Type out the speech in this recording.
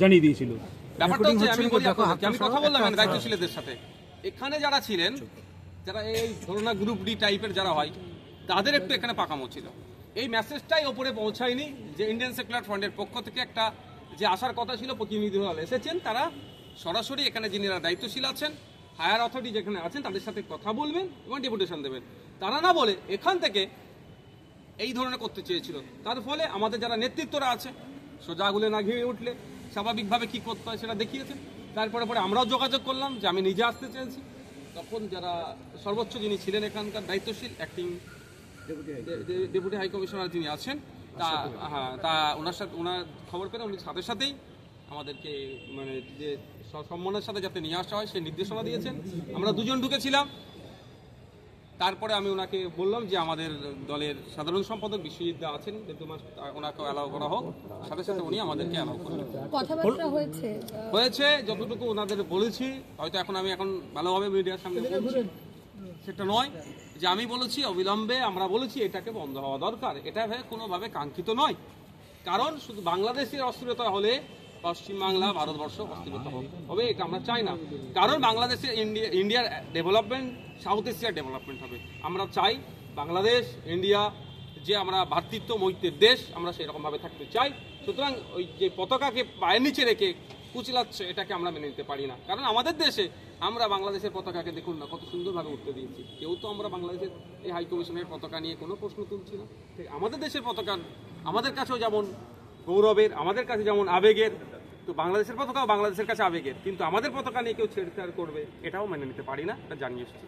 জানিয়ে দিয়েছিল। ব্যাপারটা হচ্ছে আমি বলি আপনাদেরকে, আমি কথা বললাম দায়িত্বশীলদের সাথে, এখানে যারা ছিলেন, যারা এই ধরুন গ্রুপ ডি টাইপের যারা হয়, তাদের একটু এখানে পাকামো ছিল। এই মেসেজটাই ওপরে পৌঁছায়নি যে ইন্ডিয়ান সেকুলার ফ্রন্টের পক্ষ থেকে একটা যে আসার কথা ছিল, প্রতিনিধি দল এসেছেন, তারা সরাসরি এখানে যিনারা দায়িত্বশীল আছেন, হায়ার অথরিটি যেখানে আছেন, তাদের সাথে কথা বলবেন এবং ডেপুটেশন দেবেন। তারা না বলে এখান থেকে এই ধরনের করতে চেয়েছিল। তার ফলে আমাদের যারা নেতৃত্বরা আছে, সোজা আগুলে না ঘিরে উঠলে স্বাভাবিকভাবে কী করতে হয় সেটা দেখিয়েছেন। তারপরে আমরাও যোগাযোগ করলাম যে আমি নিজে আসতে চেয়েছি। তখন যারা সর্বোচ্চ যিনি ছিলেন এখানকার দায়িত্বশীল অ্যাক্টিং ডেপুটি হাই কমিশনার যিনি আছেন, তা ওনার খবর পেলে উনি সাথে সাথেই আমাদেরকে মানে যে সম্মানের সাথে যাতে নিয়ে আসা হয় সেই নির্দেশনা দিয়েছেন। আমরা দুজন ঢুকেছিলাম। তারপরে আমি ওনাকে বললাম যে আমাদের দলের সাধারণ সম্পাদক বিশ্বজিৎ দা আছেন, ওনাকে অ্যালাউ করা হোক। সাথে সাথে উনি আমাদেরকে অ্যালাউ করলেন। কথাবার্তা হয়েছে যতটুকু ওনাদের বলেছি, হয়তো এখন আমি ভালোভাবে মিডিয়ার সামনে বলছি সেটা নয় যে আমি বলেছি অবিলম্বে, আমরা বলেছি এটাকে বন্ধ হওয়া দরকার। এটা কোনোভাবে কাঙ্ক্ষিত নয়। কারণ শুধু বাংলাদেশের অস্থিরতা হলে পশ্চিমবাংলা, ভারতবর্ষ অস্থিরতা হবে, এটা আমরা চাই না। কারণ বাংলাদেশের ইন্ডিয়ার ডেভেলপমেন্ট সাউথ এশিয়ার ডেভেলপমেন্ট হবে। আমরা চাই বাংলাদেশ ইন্ডিয়া যে আমরা ভ্রাতৃত্ব মৈত্রের দেশ, আমরা সেরকমভাবে থাকতে চাই। সুতরাং ওই যে পতাকাকে পায়ের নিচে রেখে কুচিলাচ্ছে, এটাকে আমরা মেনে নিতে পারি না। কারণ আমাদের দেশে আমরা বাংলাদেশের পতাকাকে দেখুন না কত সুন্দরভাবে উঠতে দিয়েছি। কেউ তো আমরা বাংলাদেশের এই হাই কমিশনের পতাকা নিয়ে কোনো প্রশ্ন তুলছি না। আমাদের দেশের পতাকা আমাদের কাছেও যেমন গৌরবের, আমাদের কাছে যেমন আবেগের, তো বাংলাদেশের পতাকাও বাংলাদেশের কাছে আবেগের। কিন্তু আমাদের পতাকা নিয়ে কেউ ছেড়ছাড় করবে, এটাও মেনে নিতে পারি না, এটা জানিয়ে এসেছি।